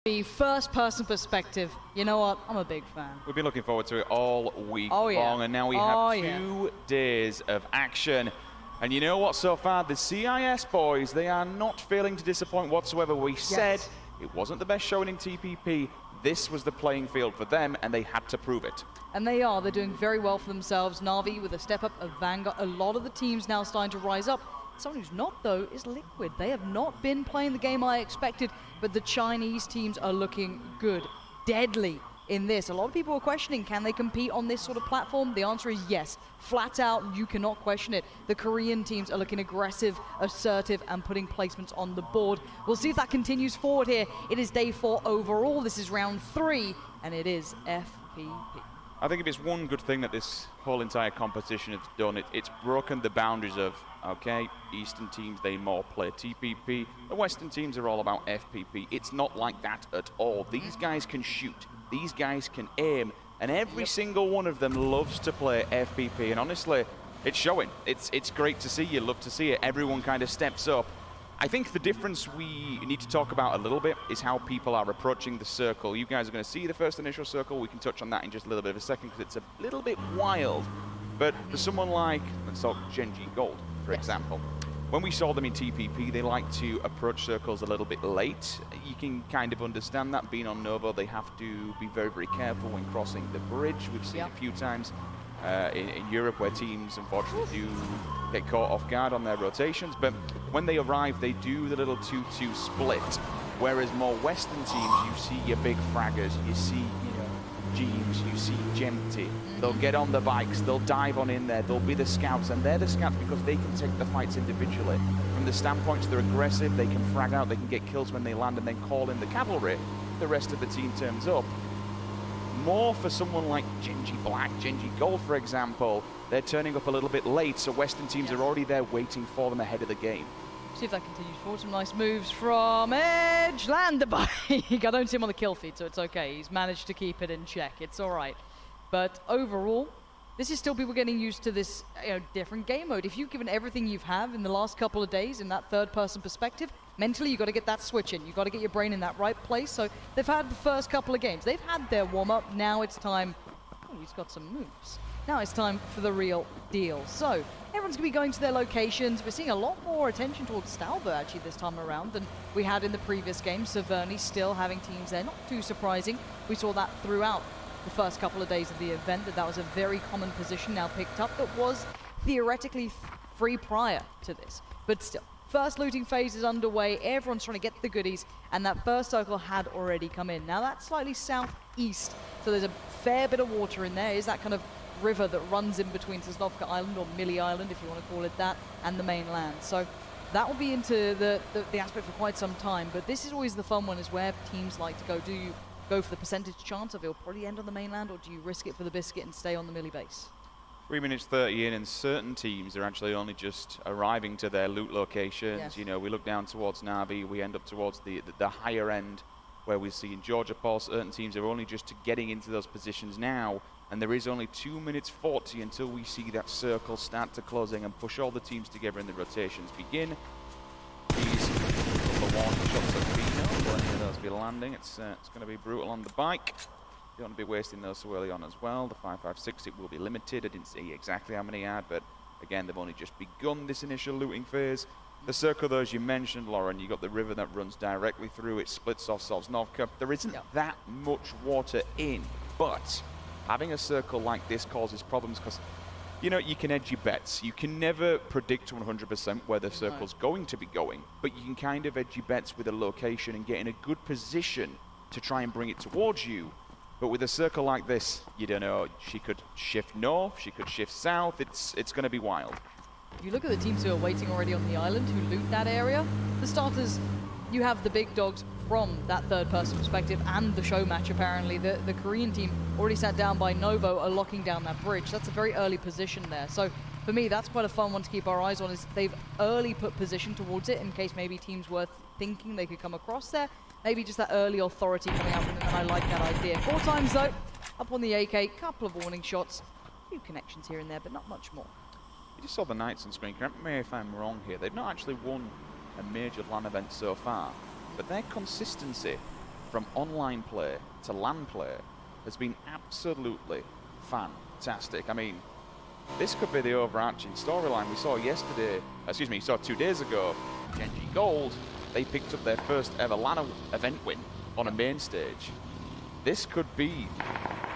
The first-person perspective, you know what? I'm a big fan. We've been looking forward to it all week long, and now we have 2 days of action. And you know what, so far, the CIS boys, they are not failing to disappoint whatsoever. We said it wasn't the best showing in TPP. This was the playing field for them, and they had to prove it. And they are. They're doing very well for themselves. Na'Vi with a step up of Vanguard. A lot of the teams now starting to rise up. Someone who's not, though, is Liquid. They have not been playing the game I expected, but the Chinese teams are looking good, deadly in this. A lot of people are questioning, can they compete on this sort of platform? The answer is yes. Flat out, you cannot question it. The Korean teams are looking aggressive, assertive, and putting placements on the board. We'll see if that continues forward here. It is day 4 overall. This is round 3, and it is FPP. I think if it's one good thing that this whole entire competition has done, it's broken the boundaries of, okay, Eastern teams, they more play TPP. The Western teams are all about FPP. It's not like that at all. These guys can shoot. These guys can aim. And every single one of them loves to play FPP. And honestly, it's showing. It's great to see. You love to see it. Everyone kind of steps up. I think the difference we need to talk about a little bit is how people are approaching the circle. You guys are going to see the first initial circle. We can touch on that in just a little bit of a second because it's a little bit wild. But for someone like, let's talk Genji Gold, for example. When we saw them in TPP, they like to approach circles a little bit late. You can kind of understand that. Being on Novo, they have to be very, very careful when crossing the bridge. We've seen a few times in Europe where teams, unfortunately, do get caught off guard on their rotations. But when they arrive, they do the little 2-2 split. Whereas more Western teams, you see your big fraggers, you see Jeeves, you see Gemty. They'll get on the bikes, they'll dive on in there, they'll be the scouts, and they're the scouts because they can take the fights individually. From the standpoint, they're aggressive, they can frag out, they can get kills when they land and then call in the cavalry. The rest of the team turns up. More for someone like Genji Black, Genji Gold, for example, they're turning up a little bit late, so Western teams are already there waiting for them ahead of the game. See if that continues forward. Some nice moves from Edge. Land the bike. I don't see him on the kill feed, so it's okay. He's managed to keep it in check. It's all right. But overall, this is still people getting used to this different game mode. If you've given everything you've had in the last couple of days in that third-person perspective, mentally you've got to get that switch in. You've got to get your brain in that right place. So they've had the first couple of games. They've had their warm-up. Now it's time. Oh, he's got some moves. Now it's time for the real deal. So everyone's going to be going to their locations. We're seeing a lot more attention towards Stalber actually this time around than we had in the previous game. Saverny still having teams there. Not too surprising. We saw that throughout the first couple of days of the event, that was a very common position now picked up that was theoretically free prior to this. But still, first looting phase is underway. Everyone's trying to get the goodies, and that first circle had already come in. Now that's slightly southeast, so there's a fair bit of water in there. Is that kind of river that runs in between Sosnovka Island, or Millie Island if you want to call it that, and the mainland. So that will be into the aspect for quite some time, but this is always the fun one, is where teams like to go. Do you go for the percentage chance of it'll probably end on the mainland, or do you risk it for the biscuit and stay on the Millie base? 3 minutes 30 in, and certain teams are actually only just arriving to their loot locations. Yes. You know, we look down towards Na'Vi, we end up towards the higher end where we see in Georgia Paul, certain teams are only just getting into those positions now, and there is only 2 minutes 40 until we see that circle start to closing and push all the teams together and the rotations begin. These couple of warning shots at Vino, will any of those be landing? It's going to be brutal on the bike. Don't want to be wasting those so early on as well. The 5.56, it will be limited. I didn't see exactly how many he had, but again, they've only just begun this initial looting phase. The circle, though, as you mentioned, Lauren, you got the river that runs directly through. It splits off Sosnovka. There isn't that much water in, but having a circle like this causes problems because, you know, you can edge your bets. You can never predict 100% where the circle's going to be going, but you can kind of edge your bets with a location and get in a good position to try and bring it towards you. But with a circle like this, you don't know. She could shift north, she could shift south. It's going to be wild. If you look at the teams who are waiting already on the island, who loot that area, for starters, you have the big dogs from that third-person perspective and the show match, apparently. The Korean team already sat down by Novo are locking down that bridge. That's a very early position there. So for me, that's quite a fun one to keep our eyes on, is they've early put position towards it in case maybe teams were thinking they could come across there. Maybe just that early authority coming out from them, and I like that idea. 4 times, though, up on the AK, couple of warning shots, a few connections here and there, but not much more. You just saw the Knights on screen. Correct me if I'm wrong here. They've not actually won a major LAN event so far, but their consistency from online play to LAN play has been absolutely fantastic. I mean, this could be the overarching storyline we saw yesterday, saw 2 days ago. Genji Gold, they picked up their first ever LAN event win on a main stage. This could be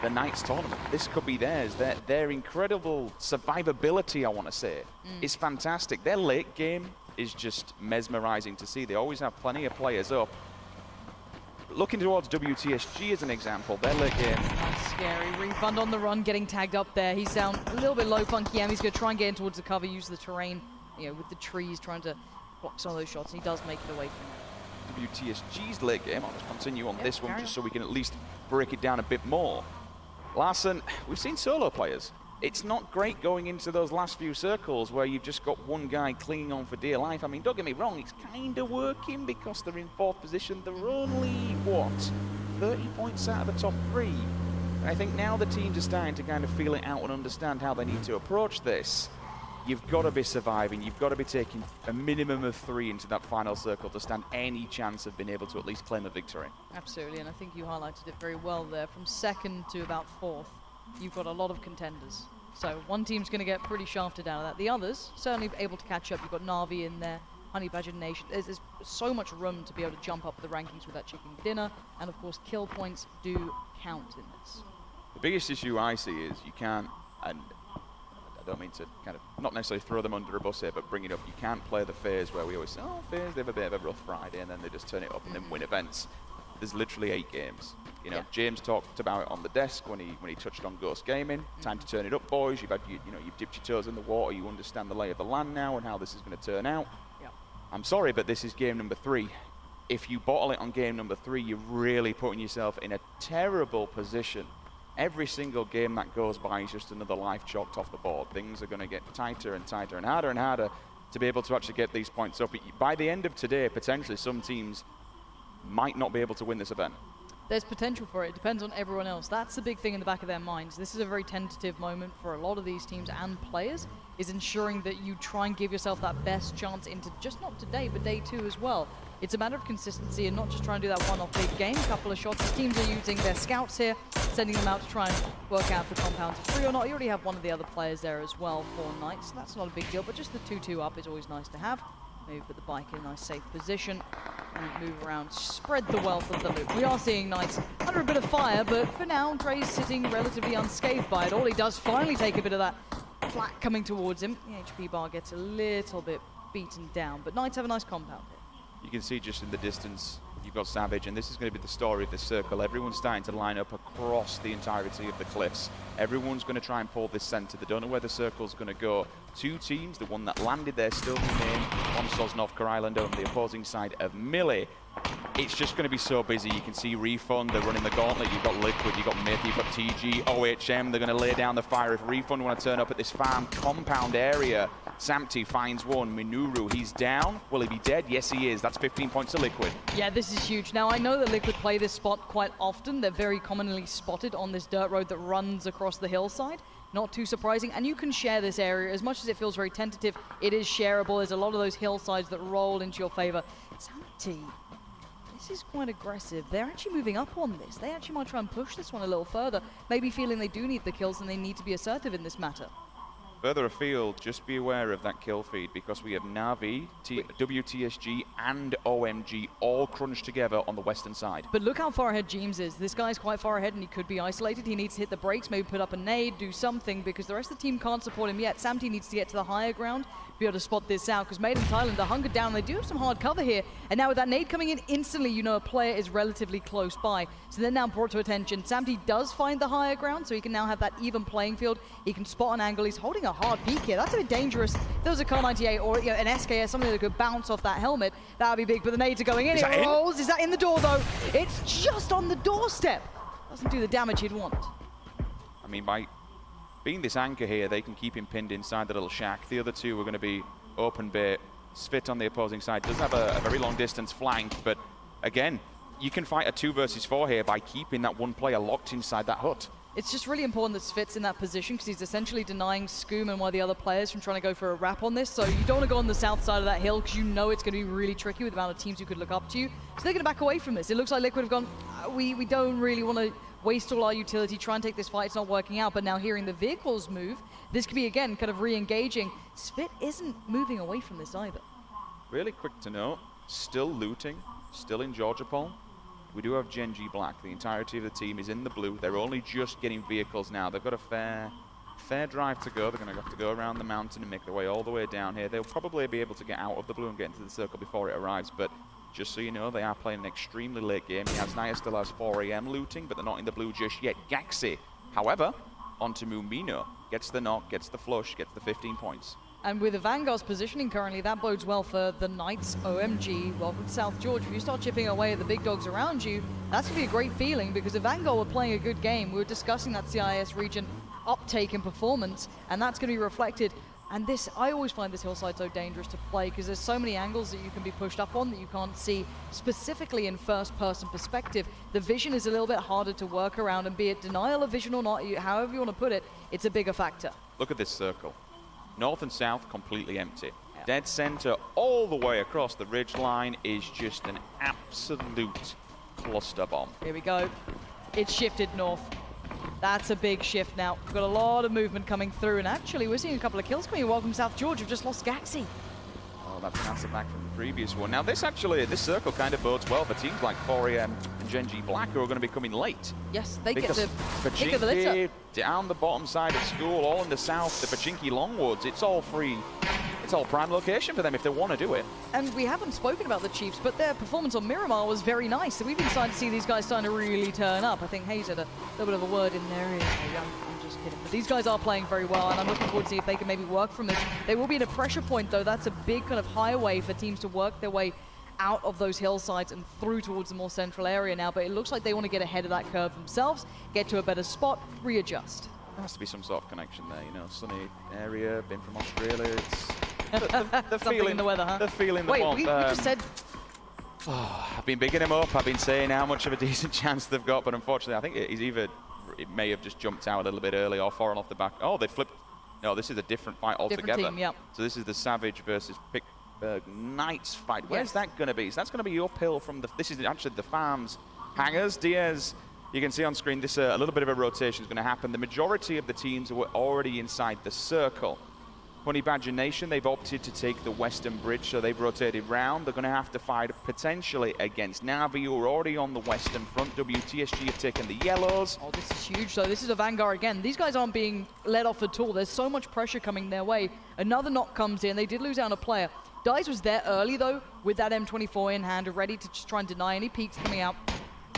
the Knights tournament. This could be theirs. Their incredible survivability, I want to say, is fantastic. Their late game is just mesmerizing to see. They always have plenty of players up. Looking towards WTSG as an example, their late game. That's scary. Refund on the run, getting tagged up there. He's down a little bit low, Funky M. He's going to try and get in towards the cover, use the terrain, you know, with the trees, trying to block some of those shots. He does make it away from it. WTSG's late game. I'll just continue on this one just so we can at least break it down a bit more. Larson, we've seen solo players. It's not great going into those last few circles where you've just got one guy clinging on for dear life. I mean, don't get me wrong, it's kind of working because they're in 4th position. They're only, what, 30 points out of the top 3. And I think now the teams are starting to kind of feel it out and understand how they need to approach this. You've got to be surviving. You've got to be taking a minimum of 3 into that final circle to stand any chance of being able to at least claim a victory. Absolutely, and I think you highlighted it very well there. From 2nd to about 4th, you've got a lot of contenders. So one team's going to get pretty shafted out of that. The others certainly able to catch up. You've got Na'Vi in there, Honey Badger Nation. There's so much room to be able to jump up the rankings with that chicken dinner. And of course, kill points do count in this. The biggest issue I see is you can't, and I don't mean to kind of not necessarily throw them under a bus here, but bring it up. You can't play the phase where we always say, oh, phase, they have a bit of a rough Friday, and then they just turn it up and then win events. There's literally 8 games. You know, James talked about it on the desk when he touched on Ghost Gaming. Time to turn it up, boys. You've had you've dipped your toes in the water. You understand the lay of the land now and how this is going to turn out. I'm sorry, but this is game number 3. If you bottle it on game number 3, you're really putting yourself in a terrible position. Every single game that goes by is just another life chalked off the board. Things are going to get tighter and tighter and harder to be able to actually get these points up. By the end of today, potentially some teams might not be able to win this event. There's potential for it. It depends on everyone else. That's the big thing in the back of their minds. This is a very tentative moment for a lot of these teams and players, is ensuring that you try and give yourself that best chance into just not today, but day 2 as well. It's a matter of consistency and not just trying to do that one-off big game, couple of shots. The teams are using their scouts here, sending them out to try and work out if the compounds are free or not. You already have one of the other players there as well for Knights. So that's not a big deal, but just the 2-2 up is always nice to have. Maybe put the bike in a nice safe position and move around, spread the wealth of the loot. We are seeing Knights under a bit of fire, but for now, Gray's sitting relatively unscathed by it. All he does finally take a bit of that flak coming towards him. The HP bar gets a little bit beaten down, but Knights have a nice compound here. You can see just in the distance, you've got Savage, and this is going to be the story of this circle. Everyone's starting to line up across the entirety of the cliffs. Everyone's going to try and pull this center. They don't know where the circle's going to go. 2 teams, the one that landed there still remain on Sosnovka Island on the opposing side of Millie. It's just going to be so busy. You can see Refund, they're running the gauntlet. You've got Liquid, you've got Myth, you've got TG, OHM. They're going to lay down the fire if Refund want to turn up at this farm compound area. Samty finds one. Minoru, he's down. Will he be dead? Yes, he is. That's 15 points to Liquid. Yeah, this is huge. Now, I know that Liquid play this spot quite often. They're very commonly spotted on this dirt road that runs across the hillside. Not too surprising. And you can share this area. As much as it feels very tentative, it is shareable. There's a lot of those hillsides that roll into your favor. Samty, this is quite aggressive. They're actually moving up on this. They actually might try and push this one a little further. Maybe feeling they do need the kills and they need to be assertive in this matter. Further afield, just be aware of that kill feed because we have Na'Vi, WTSG and OMG all crunched together on the western side. But look how far ahead James is. This guy's quite far ahead and he could be isolated. He needs to hit the brakes, maybe put up a nade, do something because the rest of the team can't support him yet. Samty needs to get to the higher ground, be able to spot this out because Made in Thailand are hunkered down. They do have some hard cover here. And now with that nade coming in instantly, you know a player is relatively close by. So they're now brought to attention. Samty does find the higher ground, so he can now have that even playing field. He can spot an angle. He's holding a hard peak here. That's a bit dangerous. If there was a Kar 98 or an SKS, something that could bounce off that helmet, that would be big. But the nades are going in. It rolls. Is that in the door, though? It's just on the doorstep. Doesn't do the damage he'd want. I mean, by being this anchor here, they can keep him pinned inside the little shack. The other 2 are going to be open bait. Spit on the opposing side. Does have a very long distance flank, but again, you can fight a 2 versus 4 here by keeping that one player locked inside that hut. It's just really important that Svit's in that position because he's essentially denying Scoom and one of the other players from trying to go for a wrap on this. So you don't want to go on the south side of that hill because you know it's going to be really tricky with the amount of teams who could look up to you. So they're going to back away from this. It looks like Liquid have gone, we don't really want to waste all our utility, try and take this fight. It's not working out. But now hearing the vehicles move, this could be, again, kind of re-engaging. Svit isn't moving away from this either. Really quick to note, still looting, still in Georgia Pole. We do have Gen.G Black. The entirety of the team is in the blue. They're only just getting vehicles now. They've got a fair drive to go. They're going to have to go around the mountain and make their way all the way down here. They'll probably be able to get out of the blue and get into the circle before it arrives. But just so you know, they are playing an extremely late game. Naya still has 4 AM looting, but they're not in the blue just yet. Gaxi, however, onto Mumino. Gets the knock, gets the flush, gets the 15 points. And with the Vanguard's positioning currently, that bodes well for the Knights. OMG, welcome to South Georgia. If you start chipping away at the big dogs around you, that's going to be a great feeling because the Vanguard were playing a good game. We were discussing that CIS region uptake in performance, and that's going to be reflected. And this, I always find this hillside so dangerous to play because there's so many angles that you can be pushed up on that you can't see specifically in first-person perspective. The vision is a little bit harder to work around, and be it denial of vision or not, however you want to put it, it's a bigger factor. Look at this circle. North and south completely empty. Yeah. Dead center all the way across the ridge line is just an absolute cluster bomb. Here we go. It's shifted north. That's a big shift now. We've got a lot of movement coming through, and actually we're seeing a couple of kills coming. Welcome South Georgia. We've just lost Gaxi. Oh, that's an answer back from the previous one. Now this circle kind of bodes well for teams like 4AM and Gen.G Black who are going to be coming late. Yes, they get the pick of the litter. litter. Down the bottom side of school, all in the south, the Pachinki Longwoods, it's all free. It's all prime location for them if they want to do it. And we haven't spoken about the Chiefs, but their performance on Miramar was very nice. So we've been starting to see these guys starting to really turn up. I think Hayes had a little bit of a word in there. I'm just kidding. But these guys are playing very well, and I'm looking forward to see if they can maybe work from this. They will be in a pressure point, though. That's a big kind of highway for teams to work their way out of those hillsides and through towards the more central area now. But it looks like they want to get ahead of that curve themselves, get to a better spot, readjust. There has to be some sort of connection there, you know, sunny area, been from Australia, it's... the feeling in the weather, huh? The feeling Wait, want, we just said... Oh, I've been bigging him up, I've been saying how much of a decent chance they've got, but unfortunately I think it may have just jumped out a little bit early or fallen off the back. Oh, they flipped. No, this is a different fight altogether. Different team, yep. So this is the Savage versus Pittsburgh Knights fight. Where's that going to be? So that's going to be uphill from the... This is actually the Farms hangers. Diaz... You can see on screen this a little bit of a rotation is going to happen. The majority of the teams were already inside the circle. Honey Badger Nation, they've opted to take the western bridge, so they've rotated round. They're going to have to fight potentially against Navi, who are already on the western front. WTSG have taken the yellows. Oh, this is huge, though. This is a Vanguard again. These guys aren't being let off at all. There's so much pressure coming their way. Another knock comes in. They did lose out on a player. Dice was there early, though, with that M24 in hand, ready to just try and deny any peeks coming out.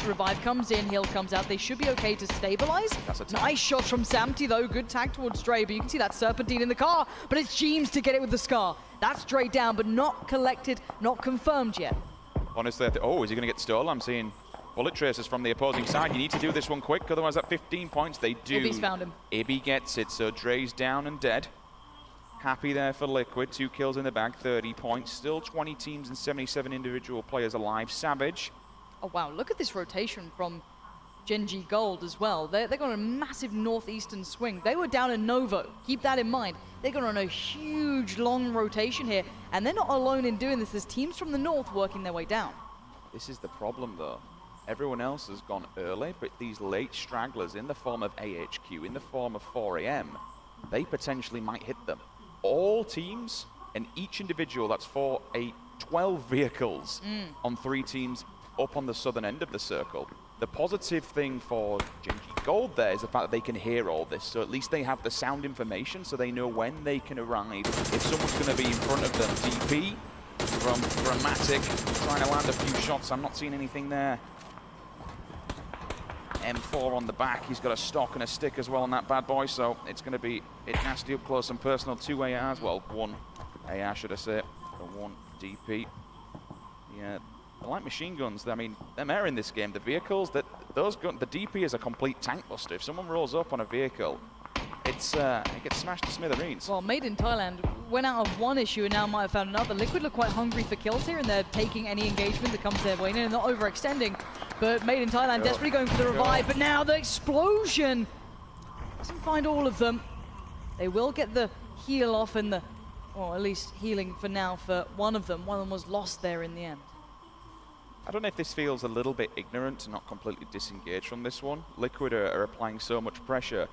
Revive comes in, heal comes out. They should be okay to stabilize. Nice shot from Samty, though. Good tag towards Dre, but you can see that Serpentine in the car. But it's Jeems to get it with the Scar. That's Dre down, but not collected, not confirmed yet. Honestly, oh, is he going to get stolen? I'm seeing bullet traces from the opposing side. You need to do this one quick, otherwise at 15 points, they do. Ibby's found him. Ibby gets it, so Dre's down and dead. Happy there for Liquid. 2 kills in the bag, 30 points. Still 20 teams and 77 individual players alive. Savage. Oh, wow. Look at this rotation from Gen.G Gold as well. They're going on a massive northeastern swing. They were down in Novo. Keep that in mind. They're going on a huge, long rotation here. And they're not alone in doing this. There's teams from the north working their way down. This is the problem, though. Everyone else has gone early, but these late stragglers in the form of AHQ, in the form of 4AM, they potentially might hit them. All teams and each individual, that's 4, 8, 12 vehicles on 3 teams up on the southern end of the circle. The positive thing for Gen.G Gold there is the fact that they can hear all this, so at least they have the sound information so they know when they can arrive. If someone's going to be in front of them, DP from Dramatic, trying to land a few shots. I'm not seeing anything there. M4 on the back, he's got a stock and a stick as well on that bad boy, so it's going to be nasty up close and personal. 2 ARs, well, 1 AR should I say, and 1 DP. Yeah. I like machine guns. I mean, they're in this game. The vehicles, the DP is a complete tank buster. If someone rolls up on a vehicle, it gets smashed to smithereens. Well, Made in Thailand went out of one issue and now might have found another. Liquid look quite hungry for kills here, and they're taking any engagement that comes their way and not overextending. But Made in Thailand desperately going for the revive. But now the explosion Doesn't find all of them. They will get the heal off and the, or at least healing for now for one of them. One of them was lost there in the end. I don't know if this feels a little bit ignorant to not completely disengage from this one. Liquid are applying so much pressure.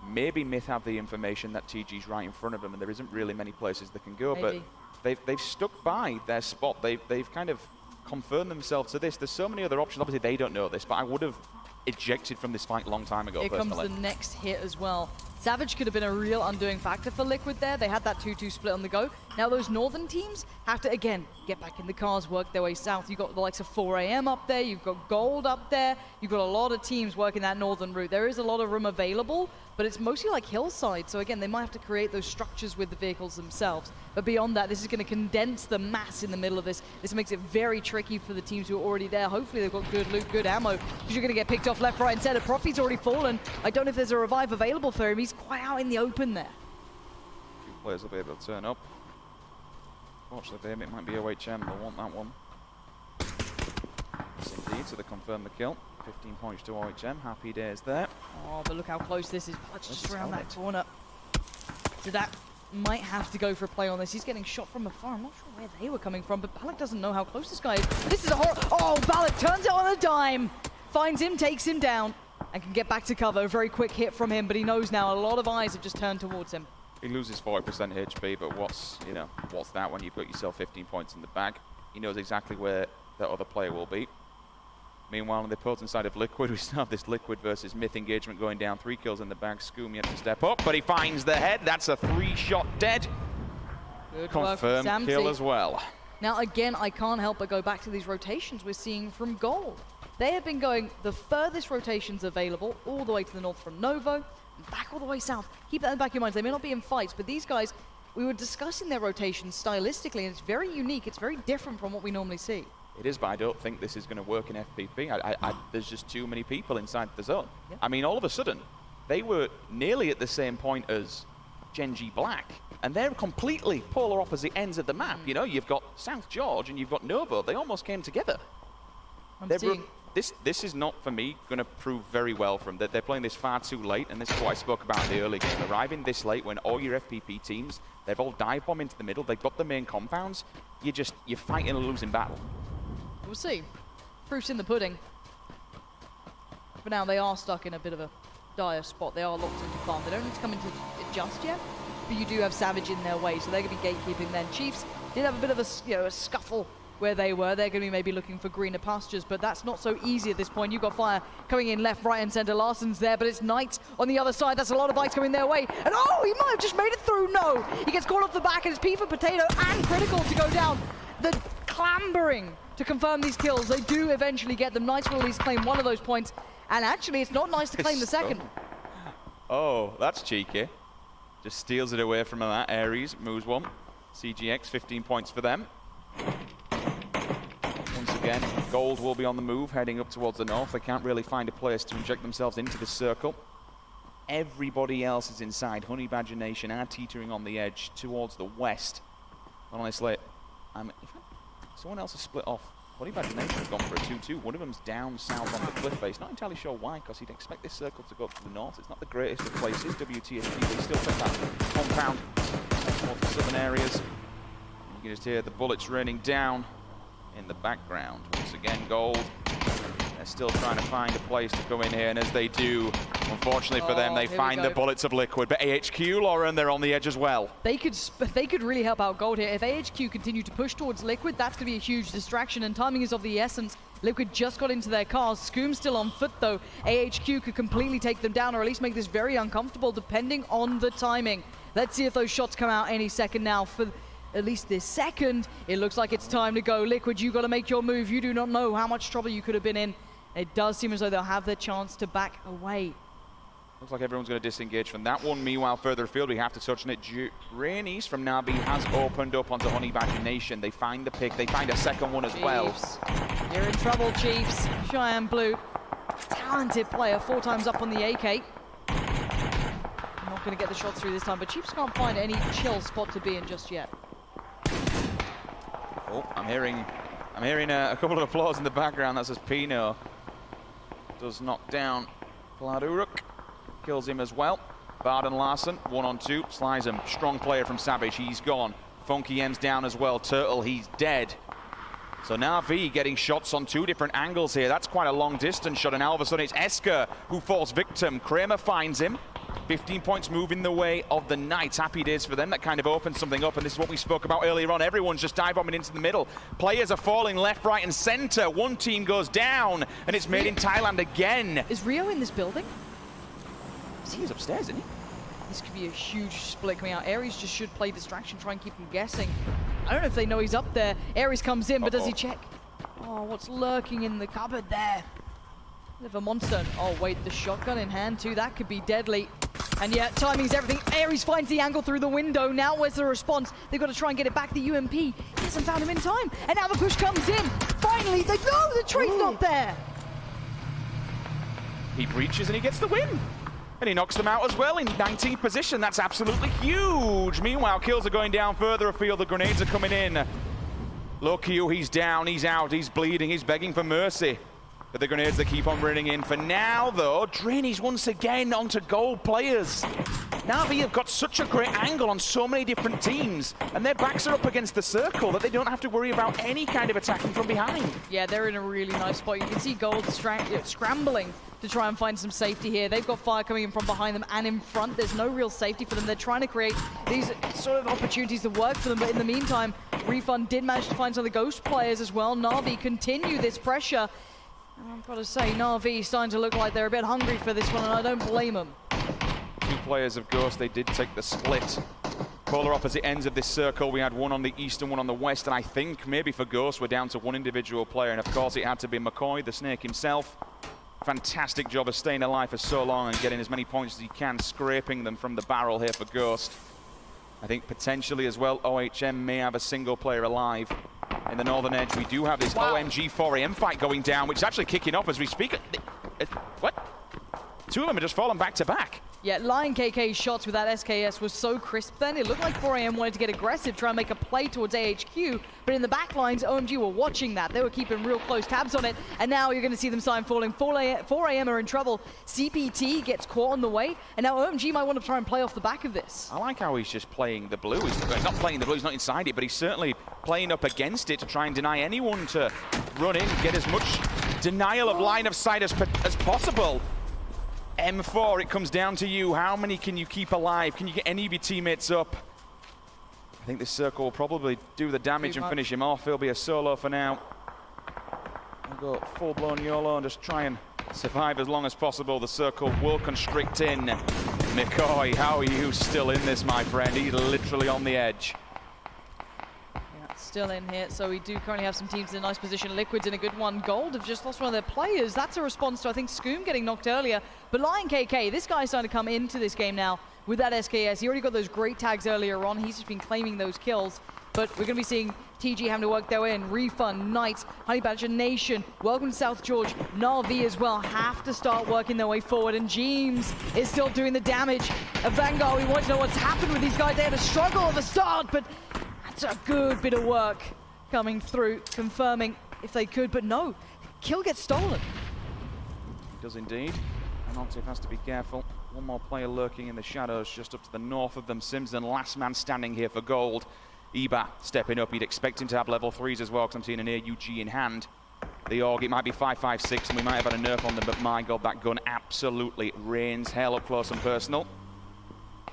Maybe Myth have the information that TG's right in front of them and there isn't really many places they can go, Maybe. but they've stuck by their spot. They've kind of confirmed themselves to this. There's so many other options. Obviously they don't know this, but I would have ejected from this fight a long time ago. Here personally. comes the next hit as well. Savage could have been a real undoing factor for Liquid there. They had that 2-2 split on the go. Now those northern teams have to, again, get back in the cars, work their way south. You've got the likes of 4 AM up there. You've got Gold up there. You've got a lot of teams working that northern route. There is a lot of room available, but it's mostly like hillside. So again, they might have to create those structures with the vehicles themselves. But beyond that, this is going to condense the mass in the middle of this. This makes it very tricky for the teams who are already there. Hopefully they've got good loot, good ammo, because you're going to get picked off left, right, and center. Profi's already fallen. I don't know if there's a revive available for him. He's quite out in the open there. Few players will be able to turn up. Fortunately for him, it might be OHM. They'll want that one. Yes, indeed, so they confirm the kill. 15 points to OHM. Happy days there. Oh, but look how close this is. Just around that corner. So that might have to go for a play on this. He's getting shot from afar. I'm not sure where they were coming from, but Balak doesn't know how close this guy is. This is a horror. Oh, Balak turns it on a dime. Finds him, takes him down, and can get back to cover. A very quick hit from him, but he knows now a lot of eyes have just turned towards him. He loses 40% HP, but what's that when you've got yourself 15 points in the bag? He knows exactly where that other player will be. Meanwhile, on the opposing side of Liquid, we still have this Liquid versus Myth engagement going down. 3 kills in the bag. Scoom yet to step up, but he finds the head. That's a 3-shot dead. Good Confirmed kill as well. Now, again, I can't help but go back to these rotations we're seeing from Gold. They have been going the furthest rotations available, all the way to the north from Novo, and back all the way south. Keep that in the back of your minds. They may not be in fights, but these guys, we were discussing their rotations stylistically, and it's very unique. It's very different from what we normally see. It is, but I don't think this is going to work in FPP. There's just too many people inside the zone. Yep. I mean, all of a sudden, they were nearly at the same point as Genji Black, and they're completely polar opposite ends of the map. You know, you've got South George and you've got Novo. They almost came together. This is not, for me, going to prove very well for them. They're playing this far too late, and this is what I spoke about in the early game. Arriving this late when all your FPP teams, they've all dive bomb into the middle, they've got the main compounds, you're fighting a losing battle. We'll see. Proof's in the pudding. For now, they are stuck in a bit of a dire spot. They are locked into farm. They don't need to come into it just yet, but you do have Savage in their way, so they're going to be gatekeeping then. Chiefs did have a bit of a scuffle where they were. They're going to be maybe looking for greener pastures, but that's not so easy at this point. You've got fire coming in left, right, and center. Larson's there, but it's Knight on the other side. That's a lot of bites coming their way. And oh, he might have just made it through. No, he gets caught off the back, and it's P for Potato and Critical to go down. The clambering to confirm these kills. They do eventually get them. Knights will at least claim one of those points. And actually, it's not nice to claim the second. Oh, that's cheeky. Just steals it away from that. Ares moves one. CGX, 15 points for them. Once again, Gold will be on the move, heading up towards the north. They can't really find a place to inject themselves into this circle. Everybody else is inside. Honey Badger Nation are teetering on the edge towards the west. Honestly, someone else has split off. Honey Badger Nation has gone for a 2-2. One of them's down south on the cliff face. Not entirely sure why, because you'd expect this circle to go to the north. It's not the greatest of places. WTSG, they still take that compound towards the southern areas. You can just hear the bullets raining down in the background. Once again, Gold. They're still trying to find a place to go in here, and as they do, unfortunately for them, they find the bullets of Liquid. But AHQ, Lauren, they're on the edge as well. They could really help out Gold here. If AHQ continue to push towards Liquid, that's going to be a huge distraction, and timing is of the essence. Liquid just got into their cars. Scoom's still on foot, though. AHQ could completely take them down, or at least make this very uncomfortable, depending on the timing. Let's see if those shots come out any second now. For at least this second, it looks like it's time to go. Liquid, you got to make your move. You do not know how much trouble you could have been in. It does seem as though they'll have their chance to back away. Looks like everyone's going to disengage from that one. Meanwhile, further afield, we have to touch on it. Rainies from Nabi has opened up onto Honey Badger Nation. They find the pick. They find a second one as well. You're in trouble, Chiefs. Cheyenne Blue, talented player, 4 times up on the AK. Not going to get the shots through this time, but Chiefs can't find any chill spot to be in just yet. Oh, I'm hearing a couple of applause in the background. That says Pino does knock down Pladuruk. Kills him as well. Bard and Larson, 1-on-2. Slice him, strong player from Savage, he's gone. Funky M's down as well. Turtle, he's dead. So now V getting shots on 2 different angles here. That's quite a long distance shot, and all of a sudden it's Esker who falls victim. Kramer finds him. 15 points moving the way of the Knights. Happy days for them. That kind of opens something up, and this is what we spoke about earlier on. Everyone's just dive bombing into the middle. Players are falling left, right, and center. One team goes down, and it's made in Thailand again. Is Rio in this building? He's upstairs, isn't he? This could be a huge split coming out. Ares just should play distraction, try and keep him guessing. I don't know if they know he's up there. Ares comes in, but does he check? Oh, what's lurking in the cupboard there? Bit of a monster. Oh, wait, the shotgun in hand too. That could be deadly. And yeah, timing's everything. Ares finds the angle through the window. Now where's the response? They've got to try and get it back. The UMP, he hasn't found him in time. And now the push comes in. Finally, no, the trade's not there. He breaches and he gets the win. And he knocks them out as well in 19th position. That's absolutely huge. Meanwhile, kills are going down further afield. The grenades are coming in. Lokiu, he's down, he's out, he's bleeding, he's begging for mercy. But the grenades that keep on running in. For now, though, Drainies once again onto gold players. Na'Vi have got such a great angle on so many different teams, and their backs are up against the circle that they don't have to worry about any kind of attacking from behind. Yeah, they're in a really nice spot. You can see Gold scrambling to try and find some safety here. They've got fire coming in from behind them and in front. There's no real safety for them. They're trying to create these sort of opportunities to work for them, but in the meantime, Refund did manage to find some of the Ghost players as well. Na'Vi continue this pressure. And I've got to say, Na'Vi starting to look like they're a bit hungry for this one, and I don't blame them. 2 players of Ghost, they did take the split. Polar opposite ends of this circle. We had one on the east and one on the west, and I think maybe for Ghost we're down to 1 individual player, and of course it had to be McCoy, the Snake himself. Fantastic job of staying alive for so long and getting as many points as he can, scraping them from the barrel here for Ghost. I think potentially as well, OHM may have a single player alive. In the northern edge, we do have this OMG 4am fight going down, which is actually kicking off as we speak. What? 2 of them are just falling back to back. Yeah, Lion KK's shots with that SKS was so crisp then. It looked like 4am wanted to get aggressive, try and make a play towards AHQ, but in the back lines, OMG were watching that. They were keeping real close tabs on it, and now you're going to see them sign falling. 4am are in trouble. CPT gets caught on the way, and now OMG might want to try and play off the back of this. I like how he's just playing the blue. He's not playing the blue, he's not inside it, but he's certainly playing up against it to try and deny anyone to run in, get as much denial of line of sight as possible. M4, it comes down to you. How many can you keep alive? Can you get any of your teammates up? I think this circle will probably do the damage and finish him off. He'll be a solo for now. I'll go full-blown YOLO and just try and survive as long as possible. The circle will constrict in. McCoy, how are you still in this, my friend? He's literally on the edge. Still in here, so we do currently have some teams in a nice position. Liquid's in a good one. Gold have just lost one of their players. That's a response to, I think, Scoom getting knocked earlier. But Lion KK, this guy's starting to come into this game now with that SKS. He already got those great tags earlier on. He's just been claiming those kills. But we're going to be seeing TG having to work their way in. Refund, Knights, Honey Badger Nation, welcome to South George. Na'Vi as well have to start working their way forward. And Jeems is still doing the damage. Vanguard, we want to know what's happened with these guys. They had a struggle at the start, but it's a good bit of work coming through, confirming if they could, but no, kill gets stolen. He does indeed, and Octave has to be careful. One more player lurking in the shadows just up to the north of them. Simson, last man standing here for gold. Eba stepping up, you'd expect him to have level 3s as well, because I'm seeing an AUG in hand. The AUG, it might be 5.56, and we might have had a nerf on them, but my god, that gun absolutely rains hell up close and personal.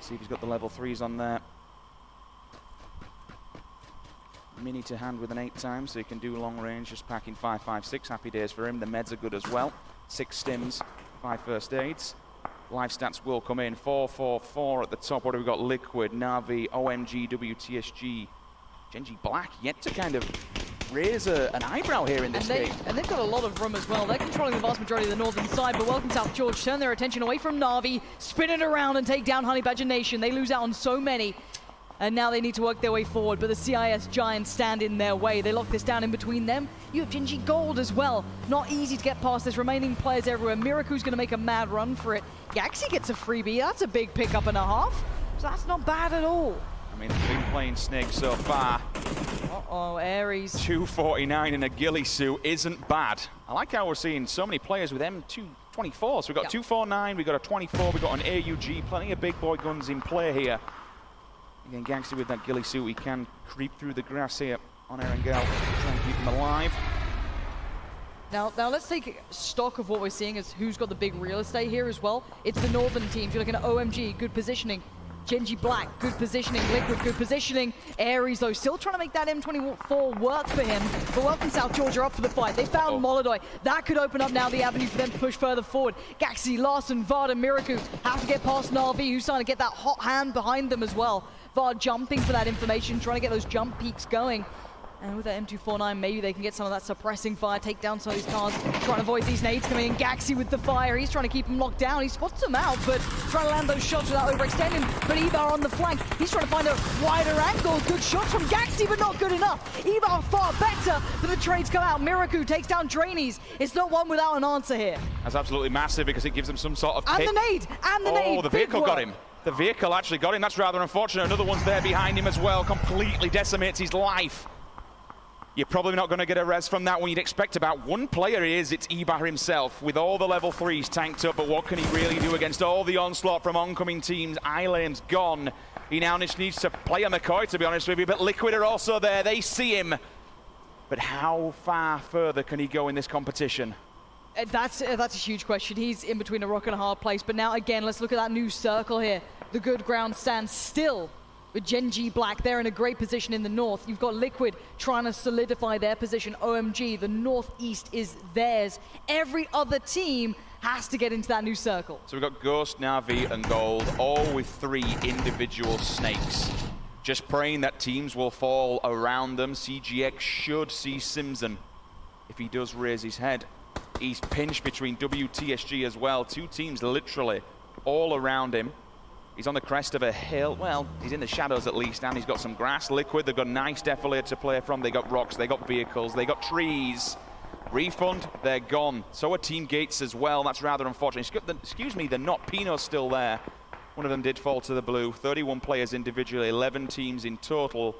See if he's got the level 3s on there. Mini to hand with an 8 times, so he can do long range, just packing 5.56. Happy days for him. The meds are good as well. 6 stims, 5 first aids. Life stats will come in. 4-4-4 at the top. What have we got? Liquid, Na'Vi, OMG, WTSG, Genji Black, yet to kind of raise an eyebrow here in this game. And they've got a lot of room as well. They're controlling the vast majority of the northern side, but welcome South George. Turn their attention away from Na'Vi, spin it around and take down Honey Badger Nation. They lose out on so many. And now they need to work their way forward, but the CIS Giants stand in their way. They lock this down in between them. You have Genji Gold as well. Not easy to get past this. Remaining players everywhere. Miraku's going to make a mad run for it. Yaxi gets a freebie. That's a big pickup and a half. So that's not bad at all. I mean, they've been playing Snake so far. Uh-oh, Ares. 249 in a ghillie suit isn't bad. I like how we're seeing so many players with M2 24. So we've got 249, we've got a 24, we've got an AUG, plenty of big boy guns in play here. Again, Gangsty with that ghillie suit, he can creep through the grass here on Erangel, try and keep him alive. Now let's take stock of what we're seeing as who's got the big real estate here as well. It's the northern teams. You're looking at OMG, good positioning. Genji Black, good positioning. Liquid, good positioning. Aries, though, still trying to make that M24 work for him. But welcome South Georgia up for the fight. They found Molodoi. That could open up now the avenue for them to push further forward. Gaxi, Larson, Vard, and Miraku have to get past Na'Vi, who's trying to get that hot hand behind them as well. Vard jumping for that information, trying to get those jump peaks going. And with that M249, maybe they can get some of that suppressing fire, take down some of these cars, trying to avoid these nades coming in. Gaxi with the fire, he's trying to keep them locked down. He spots them out, but trying to land those shots without overextending. But Ibar on the flank, he's trying to find a wider angle. Good shots from Gaxi, but not good enough. Ibar far better, but the trades come out. Miraku takes down Drainies. It's not one without an answer here. That's absolutely massive because it gives them some sort of And the nade, and the nade. Oh, the vehicle got him. The vehicle actually got him. That's rather unfortunate. Another one's there behind him as well. Completely decimates his life. You're probably not going to get a res from that one. You'd expect about one player is. It's Ibar himself with all the level 3s tanked up. But what can he really do against all the onslaught from oncoming teams? Ilame's gone. He now just needs to play a McCoy, to be honest with you. But Liquid are also there. They see him. But how far further can he go in this competition? That's a huge question. He's in between a rock and a hard place. But now, again, let's look at that new circle here. The good ground stands still. With Genji Black, they're in a great position in the north. You've got Liquid trying to solidify their position. OMG, the northeast is theirs. Every other team has to get into that new circle. So we've got Ghost, Na'Vi, and Gold, all with 3 individual snakes. Just praying that teams will fall around them. CGX should see Simson if he does raise his head. He's pinched between WTSG as well. 2 teams literally all around him. He's on the crest of a hill. Well, he's in the shadows at least, and he's got some grass. Liquid, they've got a nice defilade to play from. They got rocks, they got vehicles, they got trees. Refund, they're gone. So are Team Gates as well. That's rather unfortunate. Excuse me, they're not. Pino's still there. One of them did fall to the blue. 31 players individually, 11 teams in total.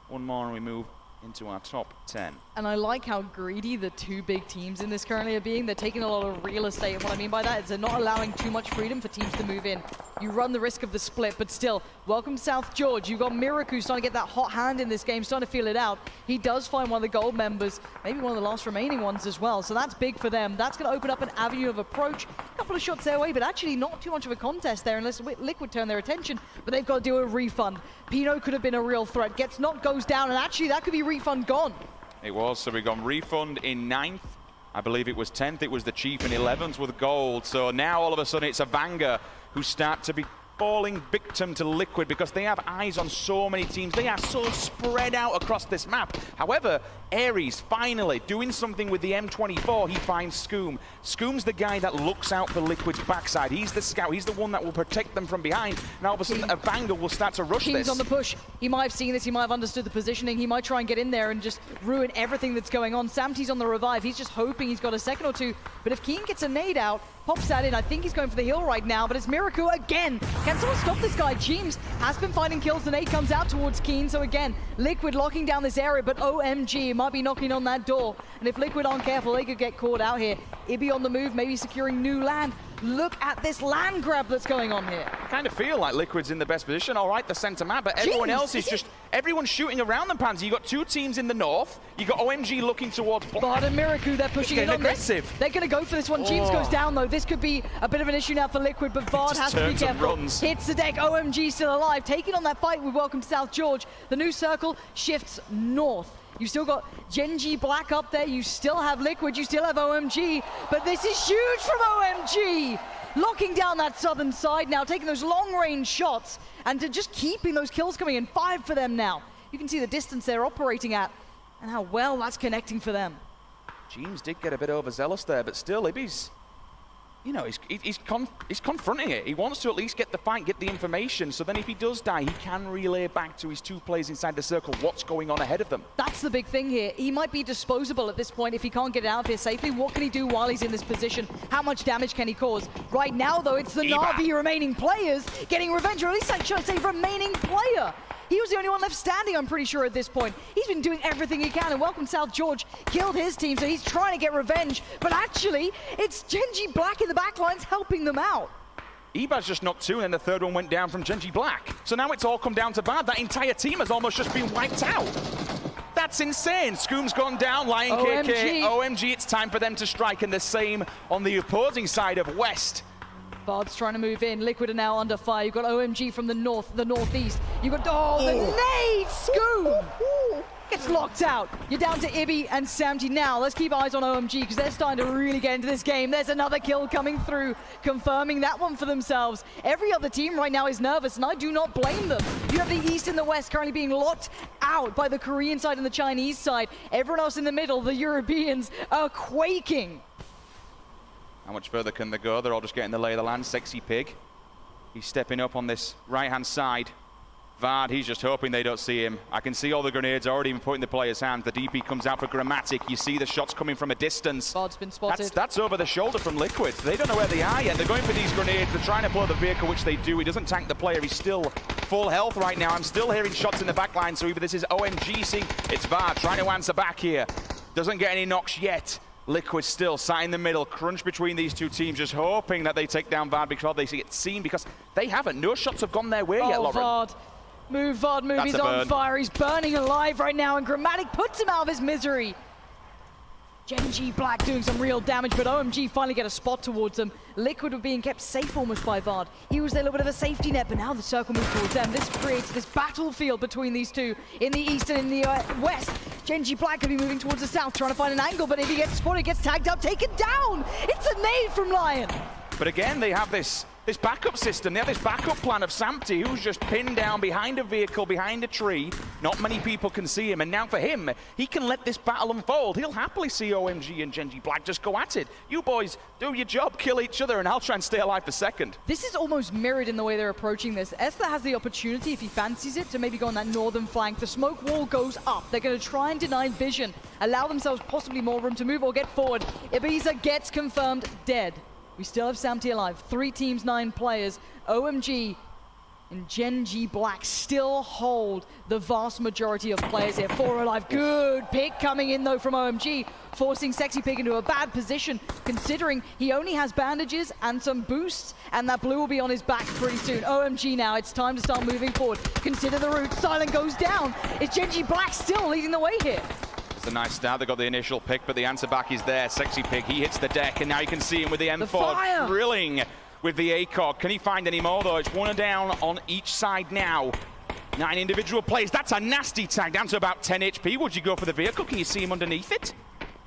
One more and we move into our top 10. And I like how greedy the 2 big teams in this currently are being. They're taking a lot of real estate, and what I mean by that is they're not allowing too much freedom for teams to move in. You run the risk of the split, but still, welcome South George. You've got Miraku starting to get that hot hand in this game, starting to feel it out. He does find one of the gold members, maybe one of the last remaining ones as well, so that's big for them. That's going to open up an avenue of approach. A couple of shots their way, but actually not too much of a contest there unless Liquid turn their attention, but they've got to do a refund. Pino could have been a real threat, gets knocked, goes down, and actually that could be refund gone. It was, so we've gone refund in 9th. I believe it was 10th. It was the Chief in 11th with gold. So now all of a sudden it's a Vanga who start to be falling victim to Liquid because they have eyes on so many teams. They are so spread out across this map. However, Aries finally doing something with the M24. He finds Scoom. Scoom's the guy that looks out for Liquid's backside. He's the scout. He's the one that will protect them from behind. And all of a sudden, a Vanga will start to rush King's this. on the push. He might have seen this. He might have understood the positioning. He might try and get in there and just ruin everything that's going on. Samti's on the revive. He's just hoping he's got a second or two. But if Keen gets a nade out, pops that in. I think he's going for the hill right now, but it's Miraku again. Can someone stop this guy? James has been finding kills. The nade comes out towards Keen. So again, Liquid locking down this area, but OMG might be knocking on that door. And if Liquid aren't careful, they could get caught out here. Ibby on the move, maybe securing new land. Look at this land grab that's going on here. I kind of feel like Liquid's in the best position. All right, the center map, but everyone else is just, everyone's shooting around them, Pansy. You've got 2 teams in the north. You've got OMG looking towards Bard and Miraku, they're pushing in on aggressive. This. They're going to go for this one. James goes down, though. This could be a bit of an issue now for Liquid, but Bard has to be careful. Hits the deck. OMG still alive. Taking on that fight, we welcome South George. The new circle shifts north. You still got Genji Black up there. You still have Liquid. You still have OMG. But this is huge from OMG. Locking down that southern side now, taking those long-range shots and just keeping those kills coming in. 5 for them now. You can see the distance they're operating at and how well that's connecting for them. James did get a bit overzealous there, but still, Ibby's, you know, he's confronting it. He wants to at least get the fight, get the information, so then if he does die, he can relay back to his 2 players inside the circle what's going on ahead of them. That's the big thing here. He might be disposable at this point if he can't get it out of here safely. What can he do while he's in this position? How much damage can he cause? Right now, though, it's the Na'Vi remaining players getting revenge, or at least I should say remaining player. He was the only one left standing, I'm pretty sure, at this point. He's been doing everything he can, and Welcome South George killed his team, so he's trying to get revenge. But actually, it's Genji Black in the backlines helping them out. Ebaz just knocked 2, and then the third one went down from Genji Black. So now it's all come down to bad. That entire team has almost just been wiped out. That's insane. Scoom's gone down, Lion KK, OMG, it's time for them to strike, and the same on the opposing side of West. Vard's trying to move in. Liquid are now under fire. You've got OMG from the northeast. You've got, the nade! Scoom gets locked out. You're down to Ibby and Samty now. Let's keep eyes on OMG because they're starting to really get into this game. There's another kill coming through, confirming that one for themselves. Every other team right now is nervous, and I do not blame them. You have the East and the West currently being locked out by the Korean side and the Chinese side. Everyone else in the middle, the Europeans, are quaking. How much further can they go? They're all just getting the lay of the land. Sexy Pig, he's stepping up on this right-hand side. Vard, he's just hoping they don't see him. I can see all the grenades already been put in the player's hands. The DP comes out for Grammatic. You see the shots coming from a distance. Vard's been spotted. That's over the shoulder from Liquid. They don't know where they are yet. They're going for these grenades. They're trying to blow the vehicle, which they do. He doesn't tank the player. He's still full health right now. I'm still hearing shots in the back line, so either this is OMG seeing it's Vard trying to answer back here. Doesn't get any knocks yet. Liquid still sat in the middle, crunch between these two teams, just hoping that they take down Vard because they get seen, because they haven't. No shots have gone their way yet, Lauren. Vard. Move, Vard, move. He's on fire. He's burning alive right now, and Grammatic puts him out of his misery. Genji Black doing some real damage, but OMG finally get a spot towards them. Liquid were being kept safe almost by Vard. He was their little bit of a safety net, but now the circle moves towards them. This creates this battlefield between these two in the east and in the west. Genji Black could be moving towards the south, trying to find an angle, but if he gets spotted, gets tagged up, taken down. It's a nade from Lion. But again, they have this backup system. They have this backup plan of Samty, who's just pinned down behind a vehicle, behind a tree. Not many people can see him, and now for him, he can let this battle unfold. He'll happily see OMG and Genji Black just go at it. You boys, do your job, kill each other, and I'll try and stay alive for second. This is almost mirrored in the way they're approaching this. Esther has the opportunity, if he fancies it, to maybe go on that northern flank. The smoke wall goes up. They're going to try and deny vision, allow themselves possibly more room to move or get forward. Ibiza gets confirmed dead. We still have Samty alive. 3 teams, 9 players. OMG and Genji Black still hold the vast majority of players here. 4 alive. Good pick coming in, though, from OMG, forcing Sexy Pig into a bad position, considering he only has bandages and some boosts, and that blue will be on his back pretty soon. OMG now, it's time to start moving forward. Consider the route. Silent goes down. Is Genji Black still leading the way here? A nice start. They got the initial pick, but the answer back is there. Sexy Pig, he hits the deck, and now you can see him with the M4 drilling with the ACOG. Can he find any more, though? It's 1 down on each side now. 9 individual plays. That's a nasty tag, down to about 10 HP. Would you go for the vehicle? Can you see him underneath it?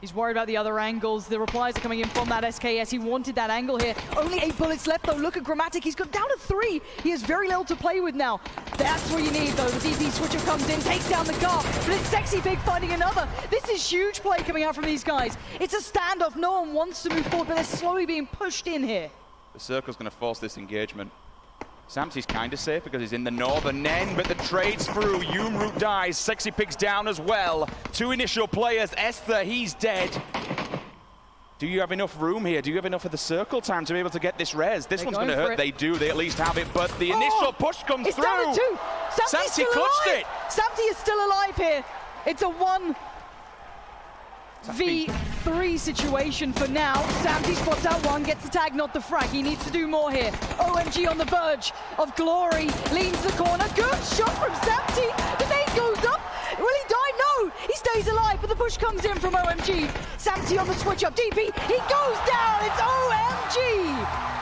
He's worried about the other angles. The replies are coming in from that SKS. He wanted that angle here. Only 8 bullets left, though. Look at Grammatic. He's got down to 3. He has very little to play with now. That's what you need, though. The DP switcher comes in, takes down the car, but it's Sexy Pig finding another. This is huge play coming out from these guys. It's a standoff. No one wants to move forward, but they're slowly being pushed in here. The circle's going to force this engagement. Samty's kind of safe because he's in the northern end, but the trade's through. Root dies. Sexy Pig's down as well. 2 initial players. Esther, he's dead. Do you have enough room here? Do you have enough of the circle time to be able to get this res? This one's going to hurt. They do. They at least have it, but the initial push comes through. It's down to 2. Samty clutched it. Samty is still alive here. It's a 1v3 situation for now. Samty spots out 1, gets the tag, not the frag. He needs to do more here. OMG on the verge of glory, leans the corner. Good shot from Samty. The nade goes up. Will he die? No, he stays alive, but the push comes in from OMG. Samty on the switch up. DP, he goes down. It's OMG.